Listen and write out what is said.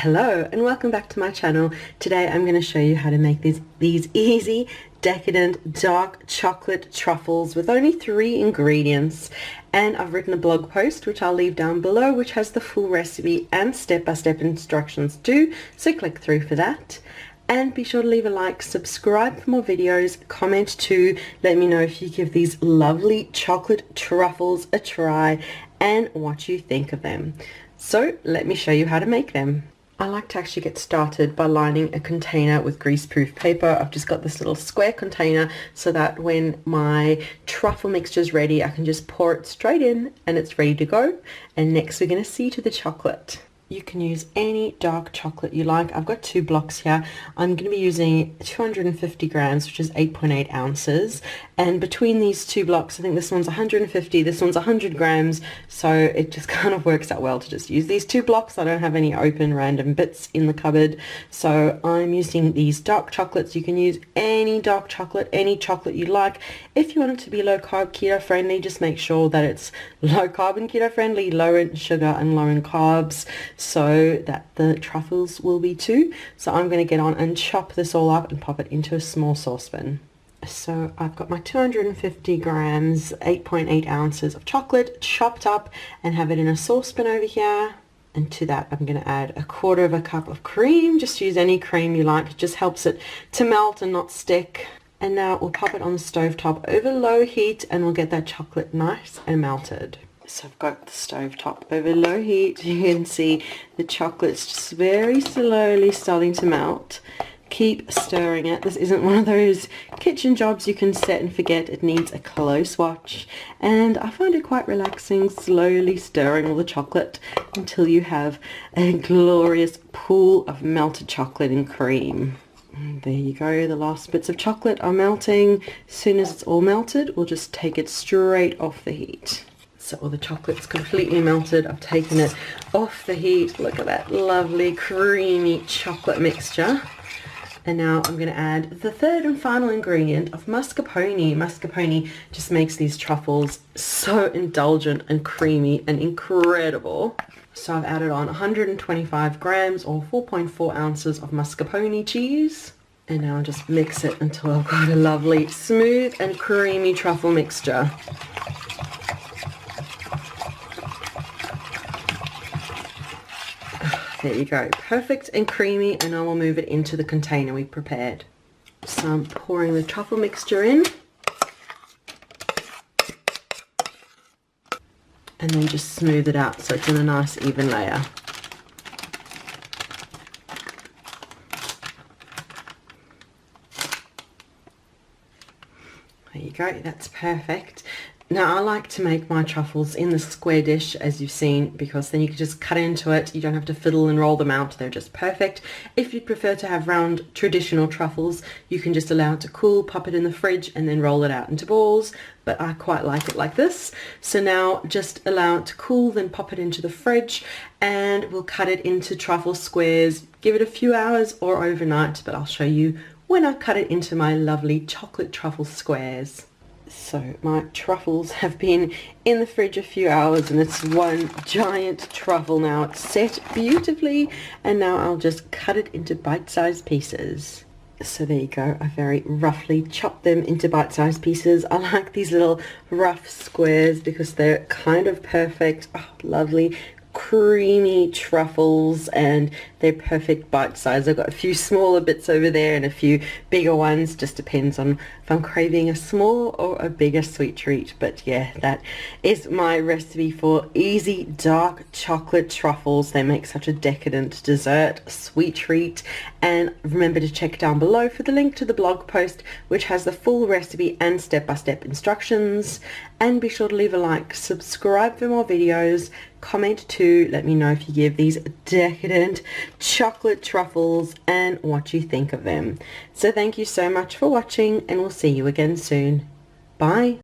Hello and welcome back to my channel. Today I'm going to show you how to make these easy, decadent, dark chocolate truffles with only 3 ingredients. And I've written a blog post which I'll leave down below, which has the full recipe and step-by-step instructions too, so click through for that. And be sure to leave a like, subscribe for more videos, comment too, let me know if you give these lovely chocolate truffles a try and what you think of them. So let me show you how to make them. I like to actually get started by lining a container with greaseproof paper. I've just got this little square container so that when my truffle mixture is ready, I can just pour it straight in and it's ready to go. And next we're going to see to the chocolate. You can use any dark chocolate you like. I've got 2 blocks here. I'm going to be using 250 grams, which is 8.8 ounces. And between these 2 blocks, I think this one's 150, this one's 100 grams. So it just kind of works out well to just use these 2 blocks. I don't have any open random bits in the cupboard. So I'm using these dark chocolates. You can use any dark chocolate, any chocolate you like. If you want it to be low carb, keto friendly, just make sure that it's low carb and keto friendly, low in sugar and low in carbs, so that the truffles will be too. So I'm going to get on and chop this all up and pop it into a small saucepan. So I've got my 250 grams, 8.8 ounces of chocolate chopped up and have it in a saucepan over here. And to that I'm going to add 1/4 cup of cream. Just use any cream you like, it just helps it to melt and not stick. And now we'll pop it on the stove top over low heat and we'll get that chocolate nice and melted. So I've got the stove top over low heat. You can see the chocolate's just very slowly starting to melt. Keep stirring it. This isn't one of those kitchen jobs you can set and forget. It needs a close watch. And I find it quite relaxing, slowly stirring all the chocolate until you have a glorious pool of melted chocolate and cream. And there you go, the last bits of chocolate are melting. As soon as it's all melted, we'll just take it straight off the heat. So all the chocolate's completely melted. I've taken it off the heat. Look at that lovely creamy chocolate mixture. And now I'm going to add the 3rd and final ingredient of mascarpone. Mascarpone just makes these truffles so indulgent and creamy and incredible. So I've added on 125 grams or 4.4 ounces of mascarpone cheese. And now I'll just mix it until I've got a lovely smooth and creamy truffle mixture. There you go, perfect and creamy, and I will move it into the container we prepared. So I'm pouring the truffle mixture in. And then just smooth it out so it's in a nice even layer. There you go, that's perfect. Now I like to make my truffles in the square dish, as you've seen, because then you can just cut into it. You don't have to fiddle and roll them out. They're just perfect. If you prefer to have round traditional truffles, you can just allow it to cool, pop it in the fridge and then roll it out into balls. But I quite like it like this. So now just allow it to cool, then pop it into the fridge and we'll cut it into truffle squares. Give it a few hours or overnight, but I'll show you when I cut it into my lovely chocolate truffle squares. So my truffles have been in the fridge a few hours and it's one giant truffle now. It's set beautifully and now I'll just cut it into bite-sized pieces. So there you go, I very roughly chopped them into bite-sized pieces. I like these little rough squares because they're kind of perfect. Oh, lovely creamy truffles and they're perfect bite size. I've got a few smaller bits over there and a few bigger ones, just depends on if I'm craving a small or a bigger sweet treat. But yeah, that is my recipe for easy dark chocolate truffles. They make such a decadent dessert, sweet treat. And remember to check down below for the link to the blog post which has the full recipe and step-by-step instructions. And be sure to leave a like, subscribe for more videos, comment too, let me know if you give these decadent chocolate truffles and what you think of them. So thank you so much for watching and we'll see you again soon. Bye.